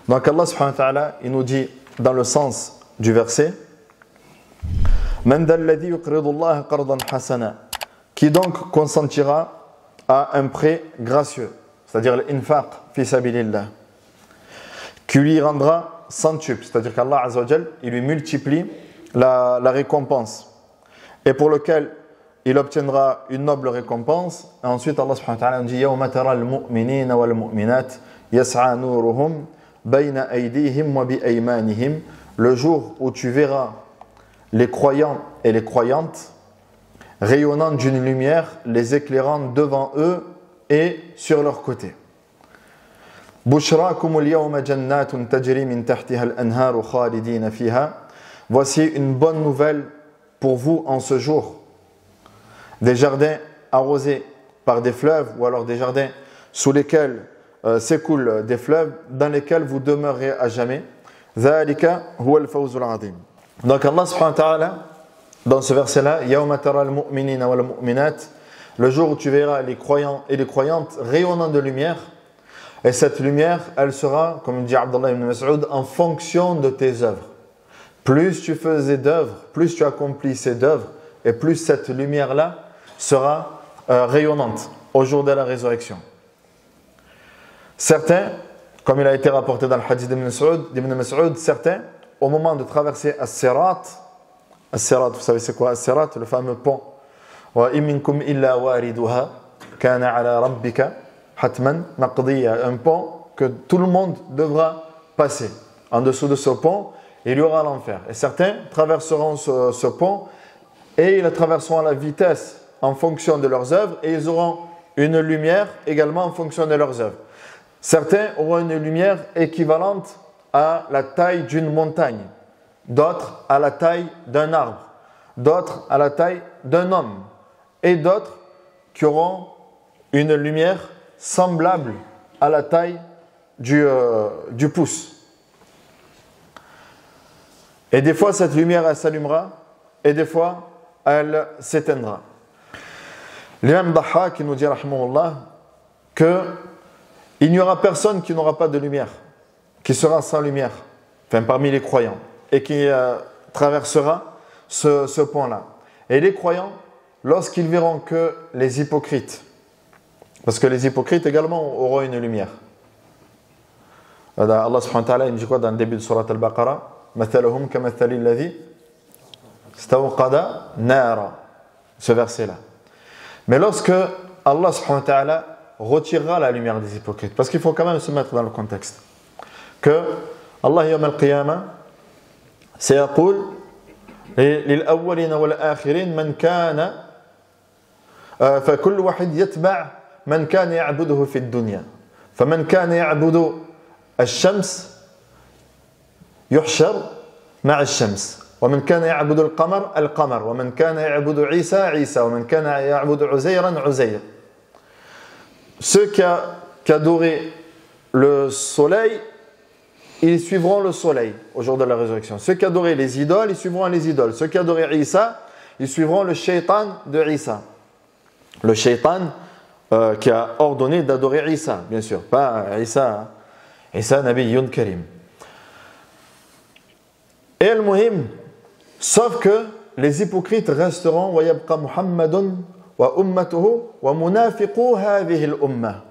Donc Allah subhanahu wa ta'ala, il nous dit dans le sens du verset, Man dhal ladhi yuqridu Allah qardan hasana, qui donc consentira à un prêt gracieux, c'est-à-dire l'infaq fi sabilillah, qui lui rendra centuple, c'est-à-dire qu'Allah Azza wa Jal, il lui multiplie la récompense, et pour lequel il obtiendra une noble récompense. Et ensuite Allah subhanahu wa ta'ala nous dit Yawma tara al-mu'minina wal-mu'minat yas'a nuruhum bayna aydihim wa bi aymanihim, le jour où tu verras les croyants et les croyantes rayonnant d'une lumière, les éclairant devant eux et sur leur côté. Bushrakum al-yawma jannatun tajri min tahtiha al-anharu khalidina fiha. Voici une bonne nouvelle pour vous en ce jour. Des jardins arrosés par des fleuves, ou alors des jardins sous lesquels s'écoulent des fleuves, dans lesquels vous demeurez à jamais. Dhalika huwa al-fawzul azim. Donc Allah subhanahu wa ta'ala, dans ce verset-là, Yawma tara al-mu'minina wal mu'minat, le jour où tu verras les croyants et les croyantes rayonnant de lumière, et cette lumière, elle sera, comme dit Abdullah ibn Mas'ud, en fonction de tes œuvres. Plus tu faisais d'œuvres, plus tu accomplissais d'œuvres, et plus cette lumière-là sera rayonnante au jour de la résurrection. Certains, comme il a été rapporté dans le hadith d'Ibn Mas'ud, certains, au moment de traverser As-Sirat, vous savez c'est quoi As-Sirat, le fameux pont. Wa imminkum illa wariduha kana ala rabbika hatman maqdiya, un pont que tout le monde devra passer. En dessous de ce pont, il y aura l'enfer. Et certains traverseront ce pont et ils le traverseront à la vitesse en fonction de leurs œuvres, et ils auront une lumière également en fonction de leurs œuvres. Certains auront une lumière équivalente à la taille d'une montagne, d'autres à la taille d'un arbre, d'autres à la taille d'un homme, et d'autres qui auront une lumière semblable à la taille du pouce. Et des fois cette lumière elle s'allumera, et des fois elle s'éteindra. L'imam Daha qui nous dit rahimahullah que il n'y aura personne qui n'aura pas de lumière, qui sera sans lumière, enfin parmi les croyants, et qui traversera ce pont-là. Et les croyants, lorsqu'ils verront que les hypocrites, parce que les hypocrites également auront une lumière. Allah subhanahu wa ta'ala, il dit quoi dans le début de Surat Al-Baqarah? Mathaluhum kamathali alladhi stawqada nara. Ce verset-là. Mais lorsque Allah subhanahu wa ta'ala retirera la lumière des hypocrites, parce qu'il faut quand même se mettre dans le contexte, que Allah yawm al-qiyamah sayaqul lil awwalin wal akhirin man kana fa kullu wahid yatba' man kana ya'buduhu fi ad-dunya faman kana ya'budu ash-shams yuhshar ma'a ash-shams ومن كان يعبد القمر القمر ومن كان يعبد عيسى عيسى ومن كان يعبد عزيرا عزير. Ceux qui adoraient le soleil, ils suivront le soleil au jour de la résurrection. Ceux qui adoraient les idoles, ils suivront les idoles. Ceux qui adoraient Isa, ils suivront le shaitan de Isa. Le shaitan qui a ordonné d'adorer Isa, bien sûr. Pas Isa, Isa Nabiyyun Karim. Et al-muhim, sauf que les hypocrites resteront wa yabqa Muhammadun wa ummatuhu wa munafiqu hadhihi al-ummah.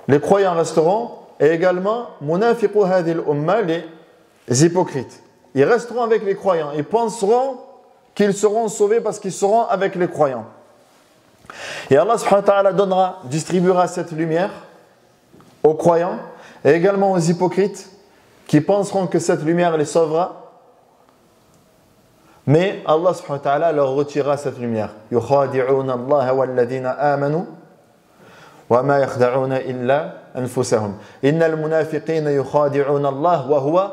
Les croyants resteront, et également munafiqu hadhihi al-ummah, les hypocrites. Ils resteront avec les croyants. Ils penseront qu'ils seront sauvés parce qu'ils seront avec les croyants. Et Allah subhanahu wa ta'ala distribuera cette lumière aux croyants et également aux hypocrites qui penseront que cette lumière les sauvera. Mais Allah subhanahu wa ta'ala leur retirera cette lumière. يُخَادِعُونَ اللَّهَ وَالَّذِينَ آمَنُوا وَمَا يَخْدَعُونَ إِلَّا أَنفُسَهُمْ إِنَّ الْمُنَافِقِينَ يُخَادِعُونَ اللَّهَ وَهُوَ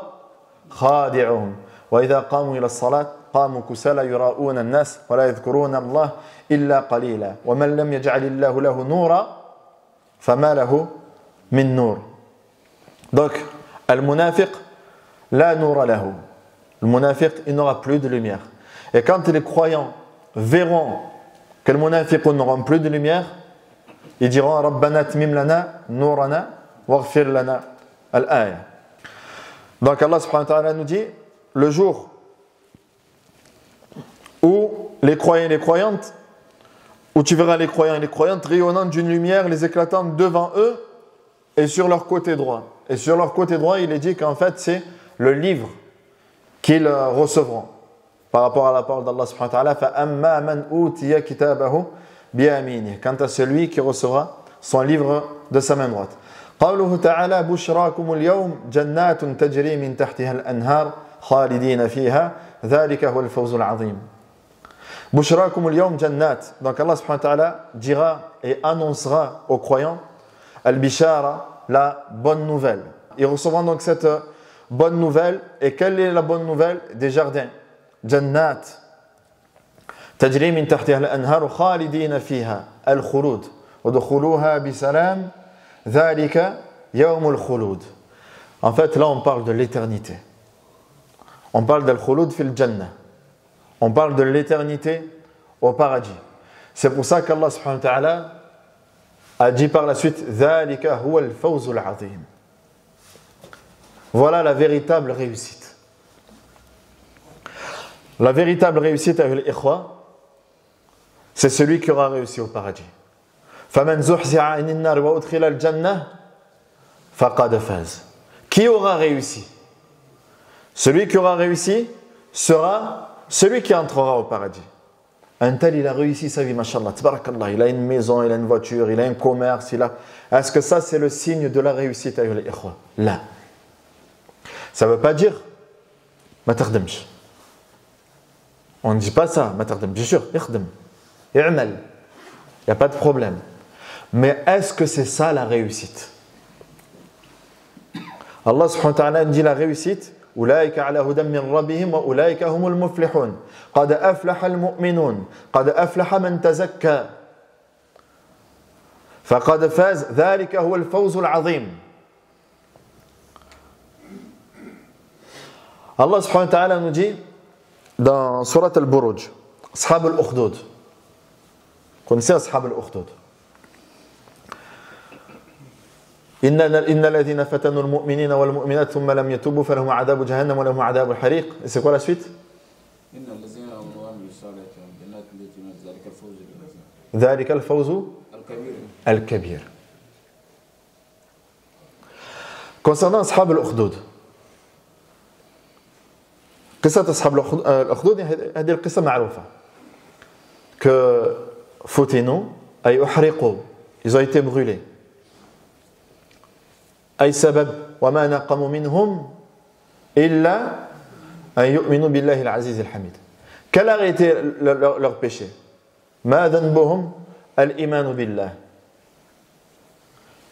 خَادِعُهُمْ وَإِذَا قَامُوا إِلَى الصَّلَاةِ قَامُوا كُسَالَى يُرَاءُونَ النَّاسَ وَلَا يَذْكُرُونَ اللَّهَ إِلَّا قَلِيلًا وَمَنْ لَمْ يَجْعَلِ اللَّهُ لَهُ نُورًا فَمَا لَهُ مِنْ نُورٍ. Donc, al-munafiq la noura lahu. Le munafiq, il n'aura plus de lumière. Et quand les croyants verront que le munafiq n'auront plus de lumière, ils diront Rabbana tmim lana nourana waghfir lana al-aya. Donc Allah subhanahu wa ta'ala nous dit, le jour où les croyants et les croyantes, où tu verras les croyants et les croyantes rayonnant d'une lumière les éclatant devant eux et sur leur côté droit. Et sur leur côté droit, il est dit qu'en fait, c'est le livre qu'ils recevront. Par rapport à la parole d'Allah subhanahu wa ta'ala, فَأَمَّا مَنْ أُوتِيَ كِتَابَهُ بِيَمِينِهِ. Quant à celui qui recevra son livre de sa main droite. قوله تعالى بشراكم اليوم جنات تجري من تحتها الأنهار خالدين فيها ذلك هو الفوز العظيم. بشراكم اليوم جنات. Donc Allah subhanahu wa ta'ala dira et annoncera aux croyants al-bishara, la bonne nouvelle. Ils recevront donc cette bonne nouvelle. Et quelle est la bonne nouvelle? Des jardins. Jannat. تجري من تحتها الأنهار خالدين فيها الخلود ودخلوها بسلام ذلك يوم الخلود. En fait, là, on parle de l'éternité. On parle d'al-khulud fil jannah. On parle de l'éternité au paradis. C'est pour ça qu'Allah subhanahu wa ta'ala a dit par la suite ذلك هو الفوز العظيم. Voilà la véritable réussite. La véritable réussite avec l'ikhwa, c'est celui qui aura réussi au paradis. فَمَنْ زُحْزِحَ عَنِ النَّارِ وَأُدْخِلَ الْجَنَّةِ فَقَدْ فَازَ. Qui aura réussi? Celui qui aura réussi sera celui qui entrera au paradis. Un tel, il a réussi sa vie, mashallah, tabarakallah, il a une maison, il a une voiture, il a un commerce, il a... Est-ce que ça, c'est le signe de la réussite avec les ikhwa? Là. Ça ne veut pas dire ma tardemch. On ne dit pas ça, ma tardemch. Bien sûr, ikhdem, i'mal. Il n'y a pas de problème. Mais est-ce que c'est ça la réussite? Allah subhanahu wa ta'ala dit la réussite. أولئك على هدى من ربهم وأولئك هم المفلحون قد أفلح المؤمنون قد أفلح من تزكى فقد فاز ذلك هو الفوز العظيم. Allah subhanahu wa ta'ala nous dit dans Surat al-Buruj, Ashab al-Ukhdud. Connaissez Ashab al-Ukhdud? إن الذين فتنوا المؤمنين والمؤمنات ثم لم يتوبوا فلهم عذاب جهنم ولهم عذاب الحريق. Et c'est quoi la suite? إن الذين آمنوا وعملوا الصالحات جنات التي ذلك الفوز ذلك الفوز الكبير. Concernant أصحاب الأخدود, قصة أصحاب الأخدود هذه القصة معروفة. Que فتنوا أي أحرقوا, ils ont été brûlés. أي سبب وما نقموا منهم إلا أن يؤمنوا بالله العزيز الحميد. Quel a été leur péché? ما ذنبهم الإيمان بالله.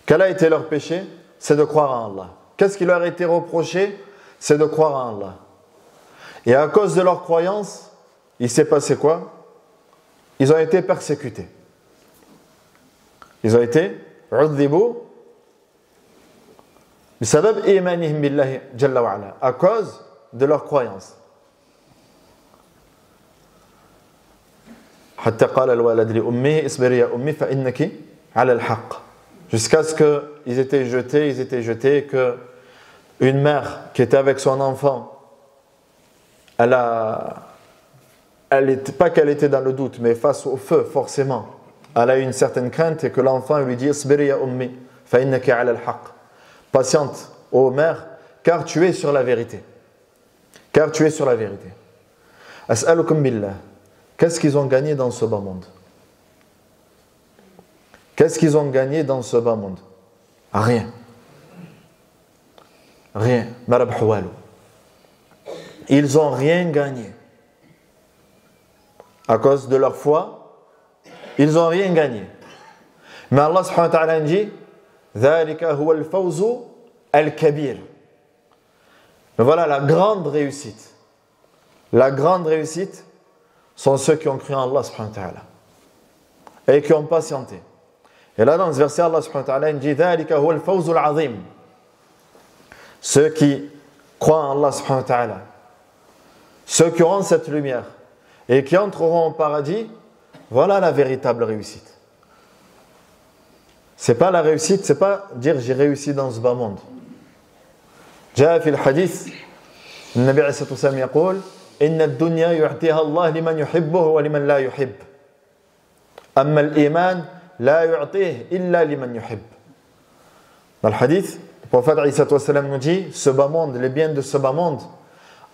Quel a été leur péché? C'est de croire en Allah. Qu'est-ce qui leur a été reproché? C'est de croire en Allah. Et à cause de leur croyance, il s'est passé quoi? Ils ont été persécutés. Ils ont été عذبوا بسبب إيمانهم بالله جل وعلا, à cause de leur croyance. حتى قال الولد لأمه اصبري يا أمي فإنك على الحق. Jusqu'à ce qu'ils étaient jetés, que une mère qui était avec son enfant, pas qu'elle était dans le doute, mais face au feu, forcément, elle a eu une certaine crainte, et que l'enfant lui dit اصبري يا أمي فإنك على الحق. Patiente, ô mère, car tu es sur la vérité. Car tu es sur la vérité. As'alukum billah. Qu'est-ce qu'ils ont gagné dans ce bas monde? Qu'est-ce qu'ils ont gagné dans ce bas monde? Rien. Rien. Marabhu walu. Ils n'ont rien gagné. À cause de leur foi, ils n'ont rien gagné. Mais Allah subhanahu wa ta'ala dit ذلك هو الفوز الكبير. Voilà la grande réussite. La grande réussite sont ceux qui ont cru en Allah subhanahu wa ta'ala et qui ont patienté. Et là dans ce verset, Allah subhanahu wa ta'ala dit ذلك هو الفوز العظيم. Ceux qui croient en Allah subhanahu wa ta'ala, ceux qui auront cette lumière et qui entreront au paradis, voilà la véritable réussite. C'est pas la réussite, c'est pas dire j'ai réussi dans ce bas monde. جاء في الحديث النبي عليه الصلاة والسلام يقول إن الدنيا يعطيها الله لمن يحبه ولمن لا يحب أما الإيمان لا يعطيه إلا لمن يحب. Dans le hadith, le prophète عليه الصلاة والسلام nous dit ce bas monde, les biens de ce bas monde,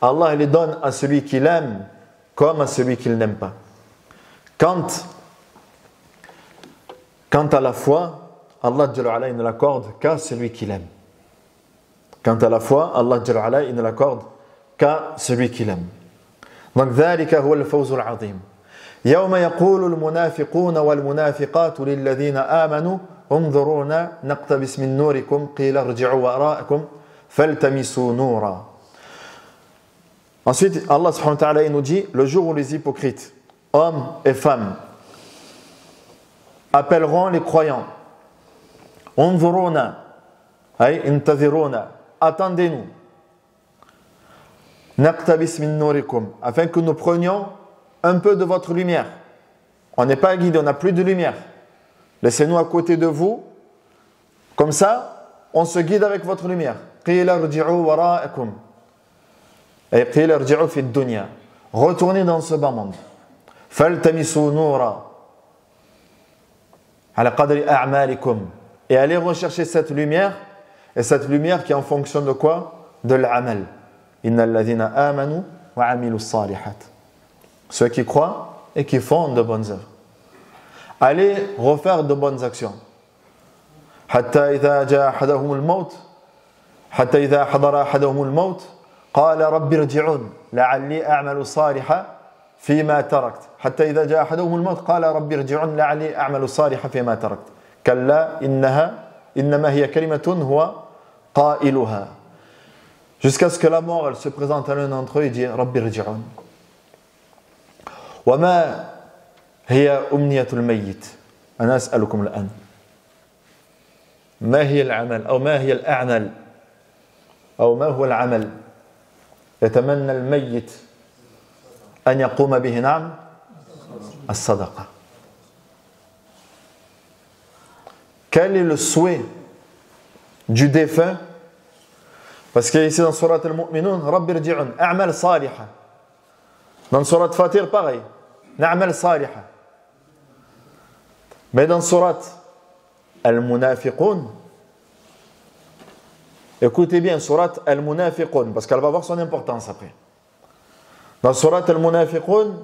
Allah les donne à celui qui l'aime comme à celui qui ne l'aime pas. Quant à la foi, Allah Jalla wa'ala, il ne l'accorde qu'à celui qui l'aime. Quant à la foi, Allah Jalla wa'ala, il ne l'accorde qu'à celui qui l'aime. Donc ذلك هو الفوز العظيم. يوم يقول المنافقون والمنافقات للذين آمنوا انظرونا نقتبس من نوركم قيل ارجعوا وراءكم فالتمسوا نورا. Ensuite, Allah subhanahu wa ta'ala il nous dit le jour où les hypocrites, hommes et femmes, appelleront les croyants. انظرونا أي انتظرونا, attendez-nous. نقتبس من نوركم, afin que nous prenions un peu de votre lumière. On n'est pas guidé, on n'a plus de lumière. Laissez-nous à côté de vous. Comme ça, on se guide avec votre lumière. قيل ارجعوا وراءكم. Et قيل ارجعوا في الدنيا. Retournez dans ce bas monde. فالتمسوا نورا على قدر أعمالكم. Et allez rechercher cette lumière. Et cette lumière qui est en fonction de quoi? De l'amal. إن الذين آمنوا وعملوا الصالحات. Ceux qui croient et qui font de bonnes œuvres. Allez refaire de bonnes actions. حتى إذا جاء أحدهم الموت حتى إذا حضر أحدهم الموت قال رب ارجعون لعلي أعمل صالحا فيما تركت حتى إذا جاء أحدهم الموت قال رب ارجعون لعلي أعمل صالحا فيما تركت كلا إنما هي كلمة هو قائلها. Jusqu'à ce que la mort elle se présente à l'un d'entre eux et dit رب ارجعون. وما هي أمنية الميت؟ أنا أسألكم الآن ما هي العمل أو ما هي الأعمال أو ما هو العمل يتمنى الميت أن يقوم به؟ نعم الصدقة. Quel est le souhait du défunt? Parce que ici dans Surat Al-Mu'minun رب ارجعون أعمل صالحة. Dans Surat Fatir pareil نعمل صالحة. Mais dans Surat Al-Munafiqun, écoutez bien Surat Al-Munafiqun parce qu'elle va avoir son importance après. Dans Surat Al-Munafiqun,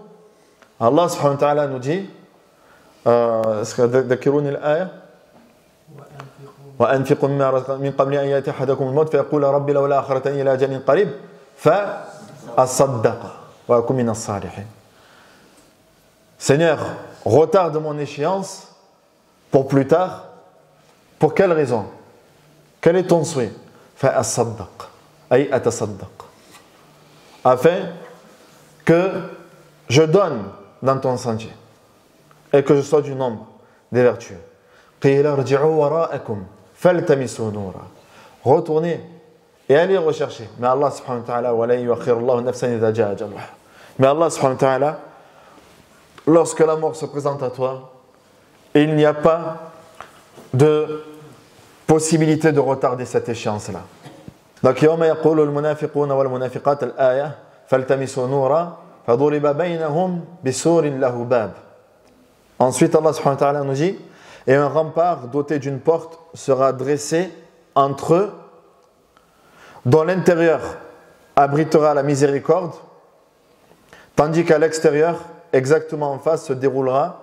Allah subhanahu wa ta'ala nous dit ذكروني الآية وأنفقوا من قبل أن يأتي أحدكم الموت فيقول ربي لولا أخرتني إلى أجل قريب فأصدق وأكون من الصالحين. Seigneur, retarde mon échéance pour plus tard. Pour quelle raison? Quel est ton souhait? فأصدق أي أتصدق. Afin que je donne dans ton sentier et que je sois du nombre des vertueux. قيل ارجعوا وراءكم فالتمسوا نورا. Retournez et allez rechercher. Mais Allah subhanahu wa ta'ala ولا يؤخر الله نفسا إذا جاء أجلها. Mais Allah subhanahu wa ta'ala, lorsque la mort se présente à toi, il n'y a pas de possibilité de retarder cette échéance-là. Donc, يوم يقول المنافقون والمنافقات الآية فالتمسوا نورا فضرب بينهم بسور له باب. Ensuite, Allah subhanahu wa ta'ala nous dit et un rempart doté d'une porte sera dressé entre eux, dont l'intérieur abritera la miséricorde, tandis qu'à l'extérieur, exactement en face, se déroulera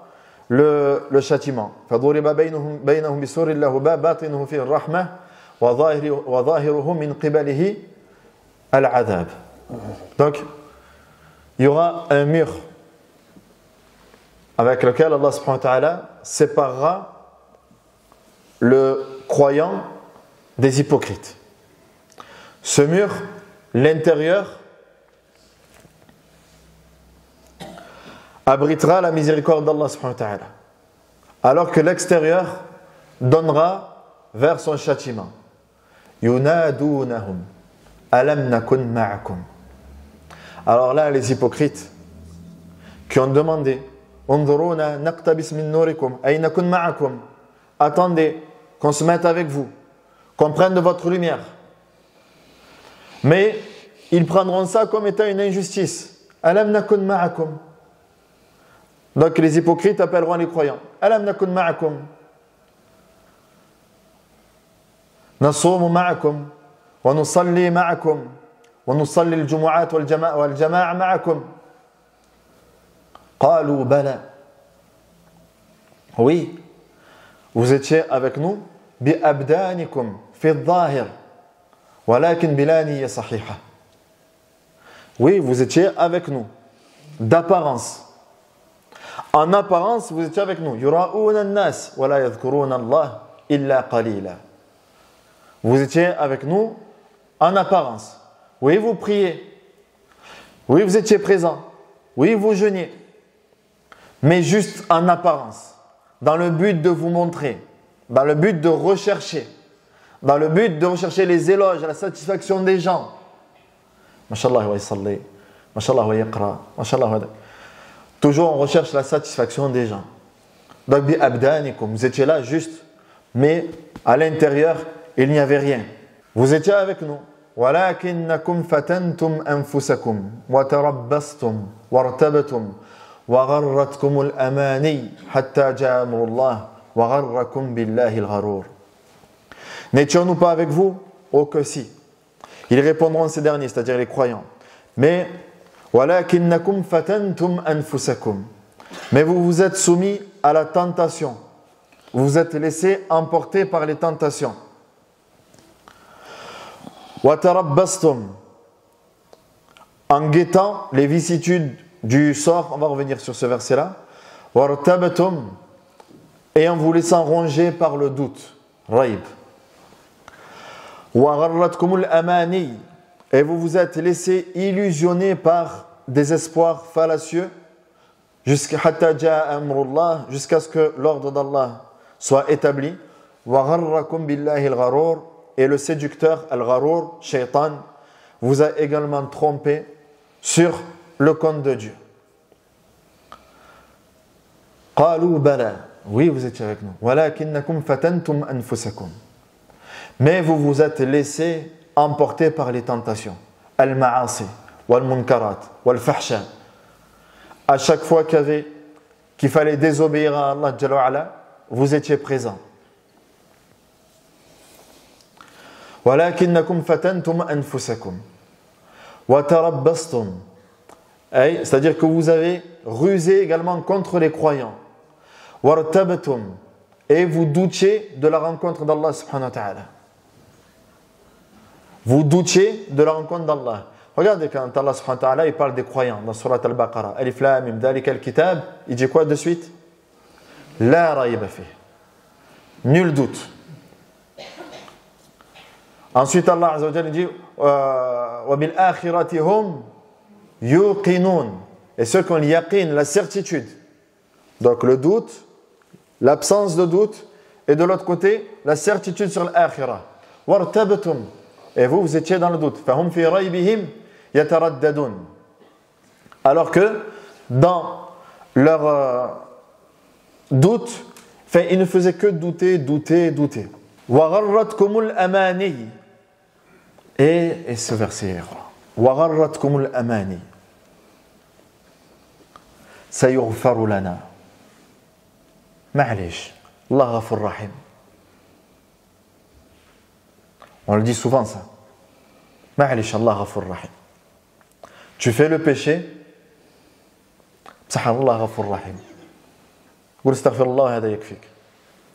le châtiment. فضرب بينهم بسور له باب باطنه فيه الرحمة وظاهره من قبله العذاب. Donc, il y aura un mur avec lequel Allah subhanahu wa ta'ala séparera le croyant des hypocrites. Ce mur, l'intérieur, abritera la miséricorde d'Allah subhanahu wa ta'ala, alors que l'extérieur donnera vers son châtiment. Yunadunahum alam nakun ma'akum. Alors là, les hypocrites qui ont demandé Unzuruna naqtabis min nurikum ay nakun ma'akum. Attendez qu'on se mette avec vous, qu'on prenne de votre lumière. Mais ils prendront ça comme étant une injustice. Alam nakun ma'akum. Donc les hypocrites appelleront les croyants. Alam nakun ma'akum. Nasumu ma'akum. Wa nusalli ma'akum. Wa nusalli al-jumu'at wal-jama'a ma'akum. Qalu bala. Oui, vous étiez avec nous. Bi abdanikum fi al-zahir. Walakin bila niyya sahiha. Oui, vous étiez avec nous, d'apparence. En apparence, vous étiez avec nous. Yura'una an-nas wa la yadhkuruna Allah illa qalila. Vous étiez avec nous en apparence. Oui, vous priez. Oui, vous étiez présent. Oui, vous jeûniez. Mais juste en apparence, dans le but de vous montrer, dans le but de rechercher, les éloges, la satisfaction des gens. Mashallah wa yusalli, mashallah wa yaqra, mashallah wa... Toujours on recherche la satisfaction des gens. Donc bi abdanikum, vous étiez là juste, mais à l'intérieur, il n'y avait rien. Vous étiez avec nous. Walakinnakum fatantum anfusakum wa tarabbastum wartabtum wa gharratkumul amani hatta ja'a amrullah wa gharrakum billahi al-gharur. N'étions-nous pas avec vous? Oh que si. Ils répondront ces derniers, c'est-à-dire les croyants. Mais walakinnakum fatantum anfusakum. Mais vous vous êtes soumis à la tentation. Vous vous êtes laissé emporter par les tentations. Wa tarabbastum. En guettant les vicissitudes du sort, on va revenir sur ce verset-là. Wartabtum. Et en vous laissant ronger par le doute. Raib. Et vous vous êtes laissé illusionner par des espoirs fallacieux jusqu'à ce que l'ordre d'Allah soit établi. Et le séducteur, al-gharour, shaitan, vous a également trompé sur le compte de Dieu. Qalu bala. Oui, vous étiez avec nous. Walakinnakum fatantum anfusakum. Mais vous vous êtes laissé emporter par les tentations. Al-ma'asi, wal-munkarat, wal-fahsha. À chaque fois qu'il fallait désobéir à Allah Jalla wa Ala, vous étiez présent. Walakinnakum fatantum anfusakum. Wa tarabbastum. C'est-à-dire que vous avez rusé également contre les croyants. Wartabtum. Et vous doutiez de la rencontre d'Allah subhanahu wa ta'ala. Vous doutiez de la rencontre d'Allah. Regardez quand Allah subhanahu wa ta'ala il parle des croyants dans Surat Al-Baqarah. Alif Lam Mim Dhalika al-Kitab. Il dit quoi de suite? La rayba fih. Nul doute. Ensuite Allah azza wa jalla dit wa bil akhirati hum yuqinun. Et ceux qui ont l'yaqin, la certitude. Donc le doute, l'absence de doute, et de l'autre côté, la certitude sur l'akhirah. Wartabtum. Et vous étiez dans le doute. Fahum fi raybihim yataraddadun. Alors que dans leur doute, ils ne faisaient que douter. Wa gharratkumul amani. Et ce verset, wa gharratkumul amani. Sayughfaru lana. Ma'alish. Allah ghafur rahim. On le dit souvent ça. Ma'alish, Allah ghafur rahim. Tu fais le péché. Allah ghafur rahim. قول استغفر الله هذا يكفيك.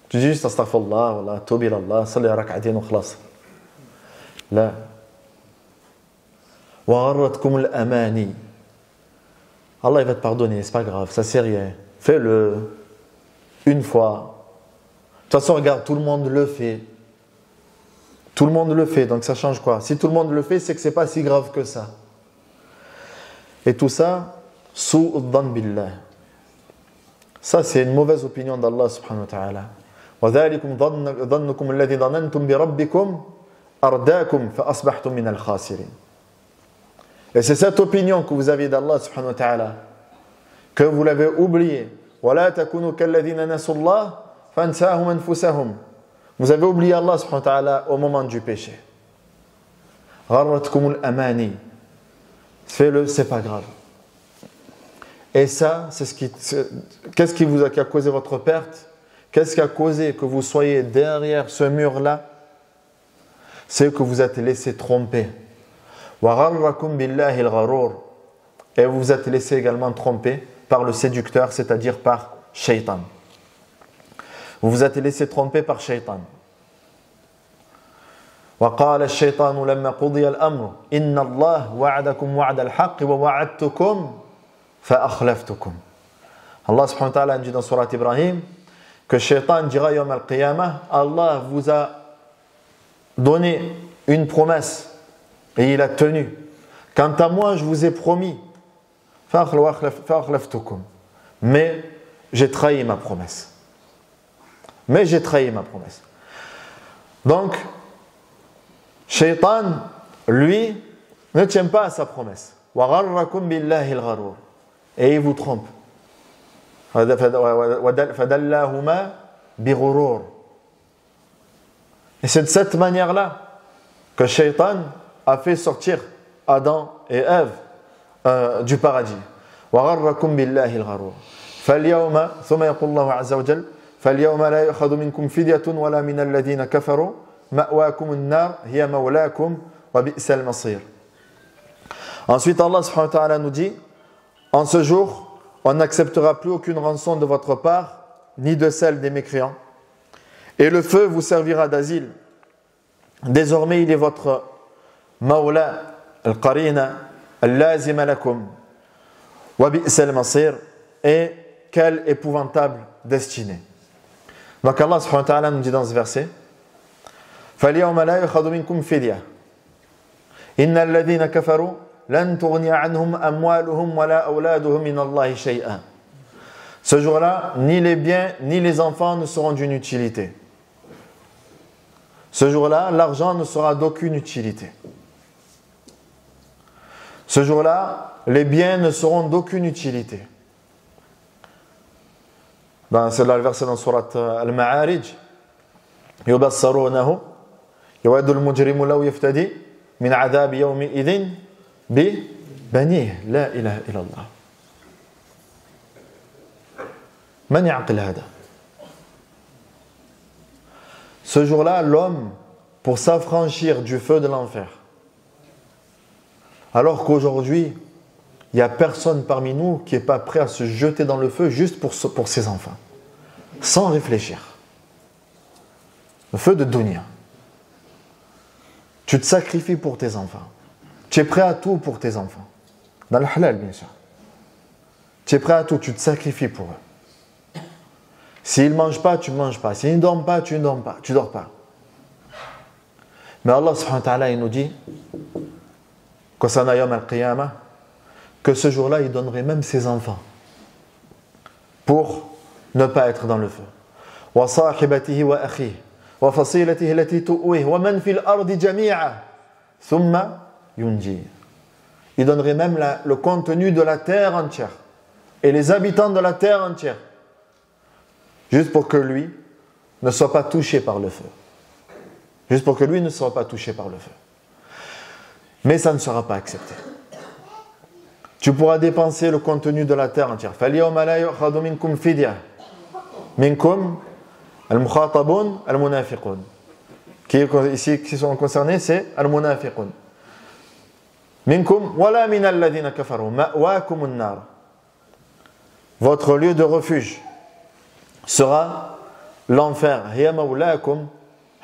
Tu dis juste استغفر الله ولا توب إلى الله صلي ركعتين وخلاص. لا. وغرتكم الأماني. Allah il va te pardonner, c'est pas grave, ça c'est rien. Fais-le une fois. De toute façon, regarde, tout le monde le fait. Tout le monde le fait, donc ça change quoi? Si tout le monde le fait, c'est que c'est pas si grave que ça. Et tout ça, su'ud-dhan billah. Ça, c'est une mauvaise opinion d'Allah subhanahu wa ta'ala. وَذَلِكُمْ ظَنُّكُمُ الَّذِي ظَنَنْتُمْ بِرَبِّكُمْ أَرْدَاكُمْ فَأَصْبَحْتُمْ مِنَ الْخَاسِرِينَ. Et c'est cette opinion que vous avez d'Allah subhanahu wa ta'ala, que vous l'avez oubliée. وَلَا تَكُونُوا كَالَّذِينَ نَسُوا اللَّهَ فَأَنْسَاهُمْ أَنفُسَهُمْ. Vous avez oublié Allah subhanahu wa ta'ala au moment du péché. Gharratkumul amani. Fais-le, c'est pas grave. Et ça, qu'est-ce qui a causé votre perte? Qu'est-ce qui a causé que vous soyez derrière ce mur-là? C'est que vous êtes laissé tromper. Wa gharrakum billahi al-gharur. Et vous vous êtes laissé également tromper par le séducteur, c'est-à-dire par Shaitan. Vous vous êtes laissé tromper par Shaitan. وقال الشيطان لما قضي الأمر إن الله وعدكم وعد الحق ووعدتكم فأخلفتكم. Allah subhanahu wa ta'ala dit dans Surat Ibrahim que Shaitan dira Yawm al-Qiyamah, Allah vous a donné une promesse et il a tenu. Quant à moi, je vous ai promis, mais j'ai trahi ma promesse. Donc, Shaitan, lui, ne tient pas à sa promesse. Et il vous trompe. Et c'est de cette manière-là que Shaitan a fait sortir Adam et Ève du paradis. فاليوم ثم يقول الله عز وجل فاليوم لا يؤخذ منكم فدية ولا من الذين كفروا مأواكم النار هي مولاكم وبئس المصير. Ensuite Allah subhanahu wa ta'ala nous dit, en ce jour on n'acceptera plus aucune rançon de votre part ni de celle des mécréants et le feu vous servira d'asile. Désormais il est votre mawla al-qarina al-lazima lakum wa bi'sa al-masir. Et quelle épouvantable destinée. Donc Allah subhanahu wa ta'ala nous dit dans ce verset فَالْيَوْمَ لَا يُخَذُ مِنْكُمْ فِدْيَةٌ إِنَّ الَّذِينَ كَفَرُوا لَنْ تُغْنِيَ عَنْهُمْ أَمْوَالُهُمْ وَلَا أَوْلَادُهُمْ مِنَ اللَّهِ شَيْئًا. Ce jour-là, ni les biens ni les enfants ne seront d'une utilité. Ce jour-là, l'argent ne sera d'aucune utilité. Ce jour-là, les biens ne seront d'aucune utilité. C'est là le verset dans Surat Al-Ma'arij. يُبَصَّرُونَهُ يَوَدُّ الْمُجْرِمُ لَوْ يَفْتَدِي مِنْ عَذَابِ يَوْمِئِذٍ بِبَنِيهِ لَا إِلَهَ إِلَّا اللَّهِ. من يعقل هذا? Ce jour-là, l'homme, pour s'affranchir du feu de l'enfer, alors qu'aujourd'hui, il n'y a personne parmi nous qui n'est pas prêt à se jeter dans le feu juste pour ses enfants, sans réfléchir. Le feu de dunya. Tu te sacrifies pour tes enfants. Tu es prêt à tout pour tes enfants. Dans le halal, bien sûr. Tu es prêt à tout, tu te sacrifies pour eux. S'ils ne mangent pas, tu ne manges pas. S'ils ne dorment pas, tu ne dors pas. Tu dors pas. Mais Allah subhanahu wa ta'ala, il nous dit, concernant Yawm al-Qiyamah, que ce jour-là, il donnerait même ses enfants pour ne pas être dans le feu. وَصَاحِبَتِهِ وَأَخِيهِ وَفَصِيلَتِهِ الَّتِي تُؤْوِيهِ وَمَنْ فِي الْأَرْضِ جَمِيعًا ثُمَّ يُنْجِيهِ. Il donnerait même le contenu de la terre entière et les habitants de la terre entière, juste pour que lui ne soit pas touché par le feu. Juste pour que lui ne soit pas touché par le feu. Mais ça ne sera pas accepté. Tu pourras dépenser le contenu de la terre entière. فَالْيَوْمَ لَا يُؤْخَذُ مِنْكُمْ فِدْيَةٌ مِنْكُمْ الْمُخَاطَبُونَ الْمُنَافِقُونَ. Qui sont concernés, c'est al-munafiqun. Minkum wala min alladhina kafaru ma'wakum an-nar. Votre lieu de refuge sera l'enfer. Hiya mawlakum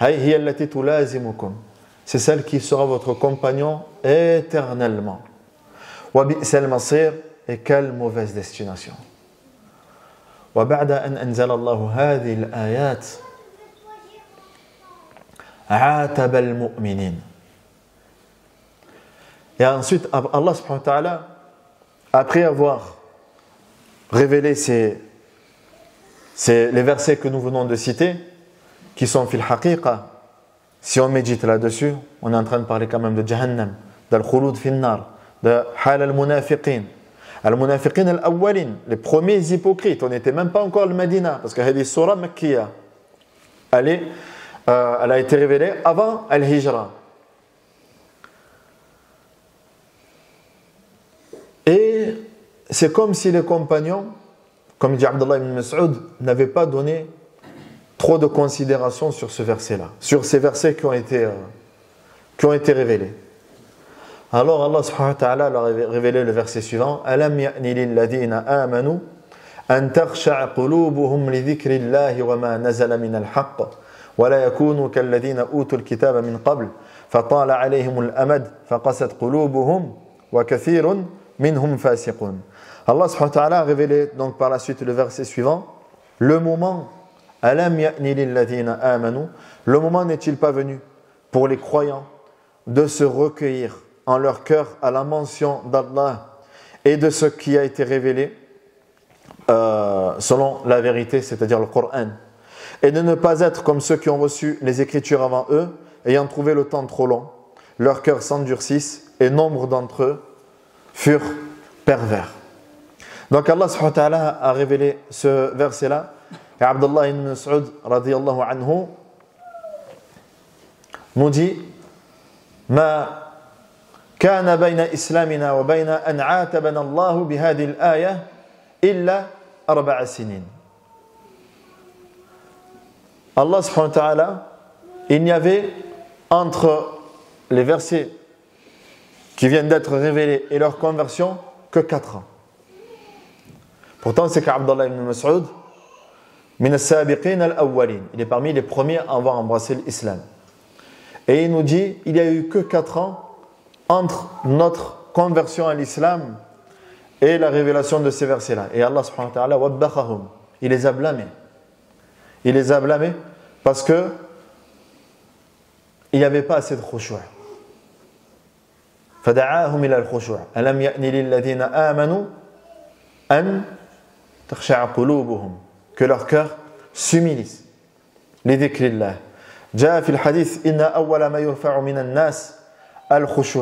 hiya allati tulazimukum. C'est celle qui sera votre compagnon éternellement. Wa bi'sal masir, et quelle mauvaise destination. Wa ba'da an anzala Allahu hadhihi al-ayat عاتب المؤمنين. Et ensuite, Allah subhanahu wa ta'ala, après avoir révélé les versets que nous venons de citer, qui sont fil haqiqa, si on médite là-dessus, on est en train de parler quand même de Jahannam, d'al-khulud fil nar, de hal al-munafiqin. Al-munafiqin al-awwalin, les premiers hypocrites, on n'était même pas encore le Medina, parce que hadith surah makkiya, elle a été révélée avant Al-Hijra. Et c'est comme si les compagnons, comme dit Abdullah ibn Mas'ud, n'avaient pas donné trop de considération sur ce verset-là, sur ces versets qui ont été révélés. Alors Allah subhanahu wa ta'ala leur a révélé le verset suivant: Alam ya'ni lilladhina amanu an takhsha'a qulubuhum li dhikrillahi wa ma nazala min al-haqq wa la yakunu kalladhina utul kitaba min qabl fatala alayhim al-amad faqasat qulubuhum wa kathirun minhum fasiqun. Allah subhanahu wa ta'ala a révélé donc par la suite le verset suivant, le moment Alam ya'ni lilladhina amanu, le moment n'est-il pas venu pour les croyants de se recueillir en leur cœur à la mention d'Allah et de ce qui a été révélé selon la vérité, c'est-à-dire le Coran, et de ne pas être comme ceux qui ont reçu les Écritures avant eux, ayant trouvé le temps trop long, leurs cœurs s'endurcissent et nombre d'entre eux furent pervers. Donc Allah subhanahu wa ta'ala a révélé ce verset-là, et Abdullah ibn Mas'ud radiyallahu anhu nous dit: Ma كان بين إسلامنا وبين أن عاتبنا الله بهذه الآية إلا 4 سنين. Allah subhanahu wa ta'ala, il n'y avait entre les versets qui viennent d'être révélés et leur conversion que 4 ans. Pourtant, c'est qu'Abdullah ibn Mas'ud, min as-sabiqin al-awwalin, il est parmi les premiers à avoir embrassé l'islam. Et il nous dit, il n'y a eu que 4 ans entre notre conversion à l'islam et la révélation de ces versets-là. Et Allah subhanahu wa ta'ala wabbakhahum, il les a blâmés. Il les a blâmés parce que il n'y avait pas assez de khushu'. Fada'ahum ila al-khushu'. Alam ya'ni lilladhina amanu an takhsha'a qulubuhum, que leur cœur s'humilise. Li dhikrillah. Jaa fi al-hadith inna awwala ma yurfa'u min an-nas al-khushu'.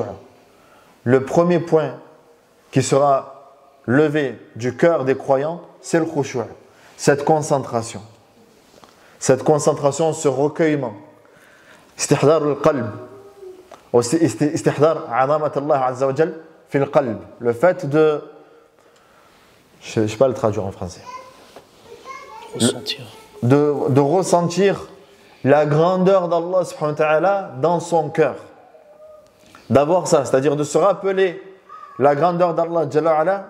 Le premier point qui sera levé du cœur des croyants, c'est le khushu', cette concentration. Cette concentration, ce recueillement. Istihdar al-qalb. Istihdar 'azamat Allah azza wa jal fi al-qalb. Le fait de... Je ne sais pas le traduire en français. Ressentir. De ressentir la grandeur d'Allah subhanahu wa ta'ala dans son cœur. D'avoir ça, c'est-à-dire de se rappeler la grandeur d'Allah Jalla ala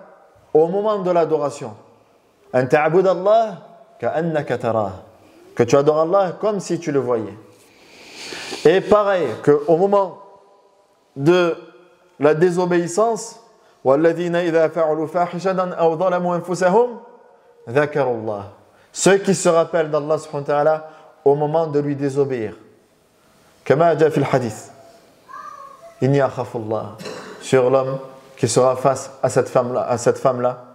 au moment de l'adoration. An ta'bud Allah ka'annaka tarah, que tu adores Allah comme si tu le voyais. Et pareil qu'au moment de la désobéissance, walladhina idha fa'alu fahishatan aw zalamu anfusahum dhakaru Allah, ceux qui se rappellent d'Allah subhanahu wa ta'ala au moment de lui désobéir. Kama ja fil hadith, inni akhafu Allah, sur l'homme qui sera face à cette femme-là,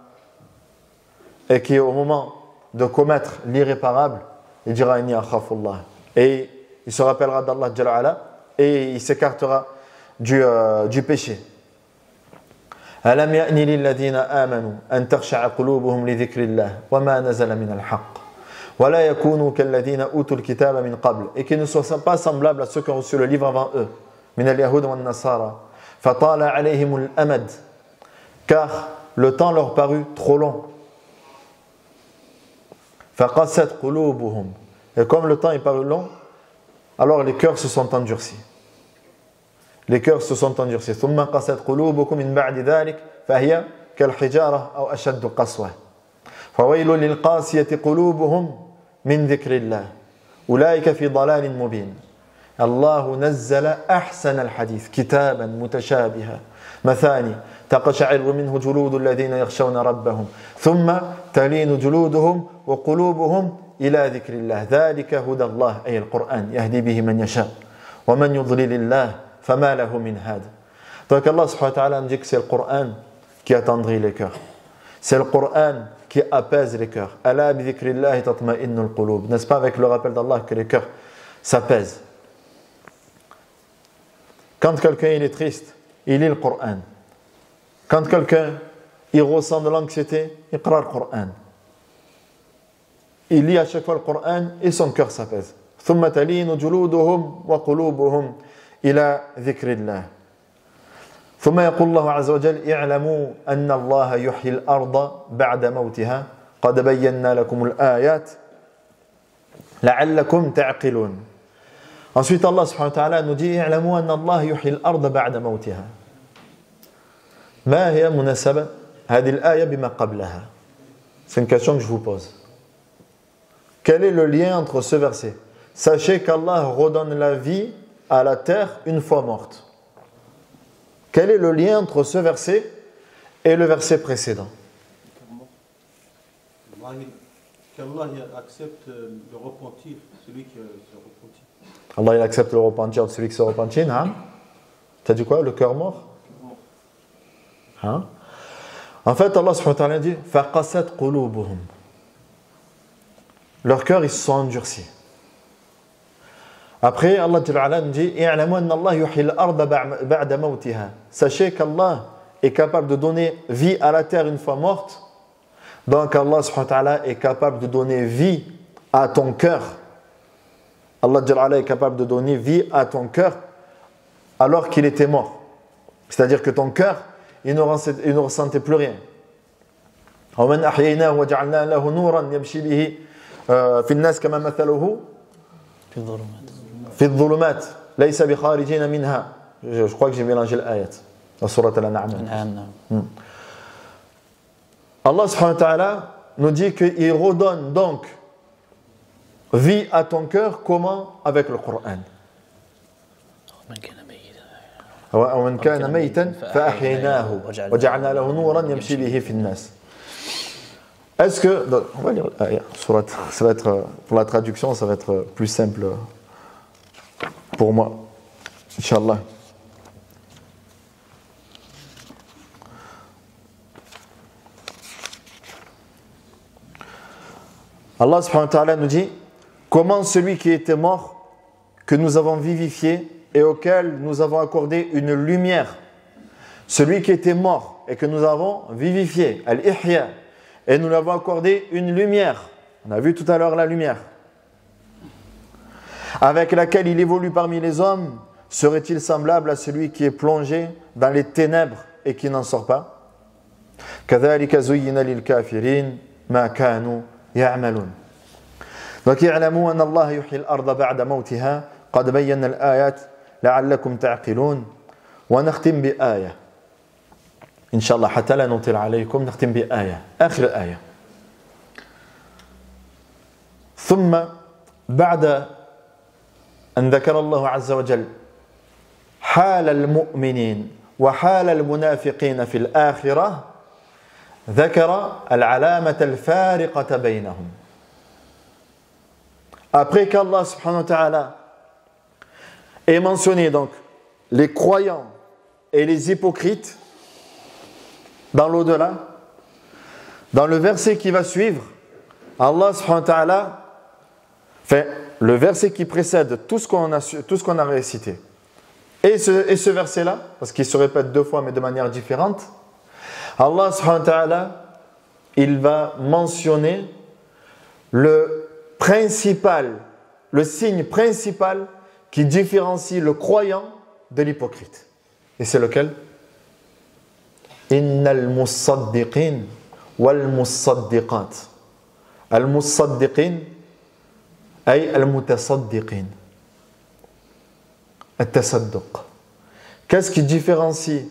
et qui au moment de commettre l'irréparable, il dira inni akhafu Allah, et il se rappellera d'Allah Jalla ala, et il s'écartera du péché. Alam ya'ni lilladhina amanu an takhsha'a qulubuhum li dhikrillah wa ma nazala min al-haqq wa la yakunu kalladhina utul kitaba min qabl, et qu'ils ne soient pas semblables à ceux qui ont reçu le livre avant eux, min al-yahud wa an-nasara fatala alayhim al-amad, car le temps leur parut trop long. Faqasat qulubuhum, et comme le temps est paru long, alors les cœurs se sont endurcis. Les cœurs se sont endurcis. ثم قست قلوبكم من بعد ذلك فهي كالحجارة أو أشد قسوة فويل للقاسية قلوبهم من ذكر الله أولئك في ضلال مبين. الله نزل أحسن الحديث كتابا متشابها مثاني تقشعر منه جلود الذين يخشون ربهم ثم تلين جلودهم وقلوبهم إلى ذكر الله ذلك هدى الله أي القرآن يهدي به من يشاء ومن يضلل الله فما له من هاد. Donc Allah subhanahu wa ta'ala dit que c'est le Coran qui attendrit les cœurs. C'est le Coran qui apaise les cœurs. Ala bi dhikrillahi tatma'innul qulub. N'est-ce pas avec le rappel d'Allah que les cœurs s'apaisent? Quand quelqu'un il est triste, il lit le Coran. Quand quelqu'un il ressent de l'anxiété, il qra le Coran. Il lit à chaque fois le Coran et son cœur s'apaise. ثم تلين جلودهم وقلوبهم إلى ذكر الله ثم يقول الله عز وجل اعلموا أن الله يحيي الأرض بعد موتها قد بينا لكم الآيات لعلكم تعقلون. Ensuite Allah subhanahu wa ta'ala nous dit اعلموا أن الله يحيي الأرض بعد موتها. ما هي مناسبة هذه الآية بما قبلها? C'est une question que je vous pose. Quel est le lien entre ce verset? Sachez qu'Allah redonne la vie à la terre une fois morte. Quel est le lien entre ce verset et le verset précédent? Qu'Allah accepte le repentir, celui qui se repentit. Allah il accepte le repentir de celui qui se repentit, hein? Tu as dit quoi? Le cœur mort? Hein? En fait, Allah subhanahu wa ta'ala dit فَقَسَتْ قُلُوبُهُمْ. Leurs cœurs, ils se sont endurcis. Après, Allah nous dit اعلموا أن الله يحيي الأرض بعد موتها. Sachez qu'Allah est capable de donner vie à la terre une fois morte. Donc Allah subhanahu wa ta'ala est capable de donner vie à ton cœur. Allah est capable de donner vie à ton cœur alors qu'il était mort. C'est-à-dire que ton cœur, il ne ressentait plus rien. ومن أحييناه وجعلنا له نورا يمشي به في الناس كما مثله في الظلمات ليس بخارجين منها. Je crois que j'ai mélangé l'ayat dans surat Al-An'am. Allah subhanahu wa ta'ala nous dit qu'il redonne donc vie à ton cœur. Comment? Avec le Coran. ومن كان ميتا فأحييناه وجعلنا له نورا يمشي به في الناس. Est-ce que on va lire ça va être pour la traduction, ça va être plus simple pour moi, Inch'Allah. Allah subhanahu wa ta'ala nous dit comment celui qui était mort, que nous avons vivifié et auquel nous avons accordé une lumière. Celui qui était mort et que nous avons vivifié, al-ihya, et nous l'avons accordé une lumière. On a vu tout à l'heure la lumière. Avec laquelle il évolue parmi les hommes, serait-il semblable à celui qui est plongé dans les ténèbres et qui n'en sort pas? كذلك زين للكافرين ما كانوا يعملون. Donc اعلموا أن الله يحيي الأرض بعد موتها قد بينا الآيات لعلكم تعقلون. ونختم بآية إن شاء الله حتى لا نطيل عليكم. نختم بآية آخر الآية. ثم بعد أن ذكر الله عز وجل حال المؤمنين وحال المنافقين في الآخرة ذكر العلامة الفارقة بينهم. Après qu'Allah subhanahu wa ta'ala ait mentionné donc les croyants et les hypocrites dans l'au-delà, dans le verset qui va suivre, Allah subhanahu wa ta'ala fait le verset qui précède tout ce qu'on a récité. Et ce verset-là, parce qu'il se répète deux fois mais de manière différente, Allah subhanahu wa ta'ala, il va mentionner le signe principal qui différencie le croyant de l'hypocrite. Et c'est lequel? Innal musaddiqin wal musaddiqat. Al musaddiqin ay al mutasaddiqin. Al tasadduq. Qu'est-ce qui différencie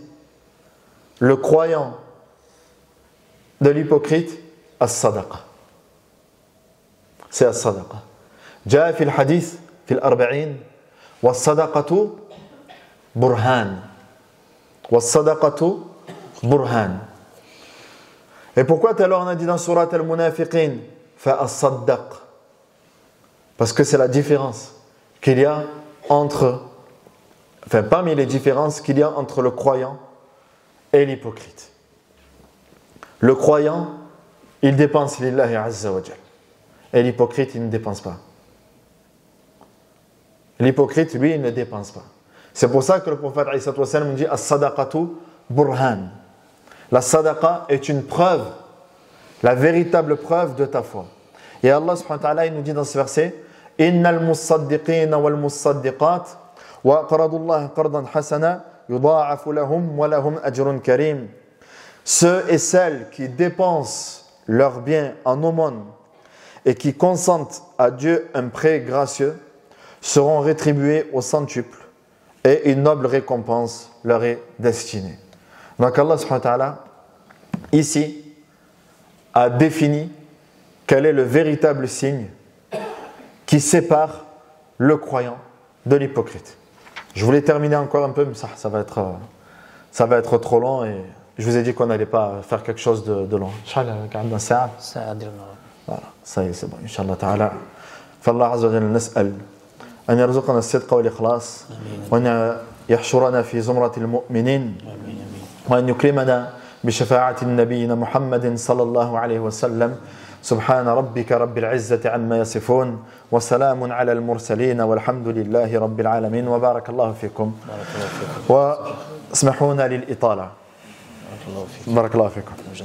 le croyant de l'hypocrite? As-sadaqa. C'est as-sadaqa. جاء في الحديث في الأربعين والصدقة برهان. والصدقة برهان. Et pourquoi tout à l'heure on a dit dans surat al-Munafiqin فأصدق? Parce que c'est la différence qu'il y a entre, enfin parmi les différences qu'il y a entre le croyant et l'hypocrite. Le croyant, il dépense lillahi azza wa jal. Et l'hypocrite, il ne dépense pas. L'hypocrite, lui, il ne dépense pas. C'est pour ça que le prophète nous dit as-sadaqatu burhan. La sadaqa est une preuve, la véritable preuve de ta foi. Et Allah subhanahu wa ta'ala, il nous dit dans ce verset innal musaddiqina wal musaddiqat wa aqradu Allah qardan hasana يضاعف لهم ولهم أجر كريم. Ceux et celles qui dépensent leurs biens en aumône et qui consentent à Dieu un prêt gracieux seront rétribués au centuple et une noble récompense leur est destinée. Donc Allah subhanahu wa ta'ala ici a défini quel est le véritable signe qui sépare le croyant de l'hypocrite. Je voulais terminer encore un peu, mais ça va être trop long et je vous ai dit qu'on n'allait pas faire quelque chose de long. Inch'Allah, voilà, ça y est, c'est bon. Inch'Allah ta'ala. فالله عز وجل نسأل أن يرزقنا الصدق والإخلاص وأن يحشرنا في زمرة المؤمنين وأن يكرمنا بشفاعة نبينا محمد صلى الله عليه وسلم. سبحان ربك رب العزة عما يصفون وسلام على المرسلين والحمد لله رب العالمين وبارك الله فيكم واسمحونا للإطالة. بارك الله فيكم.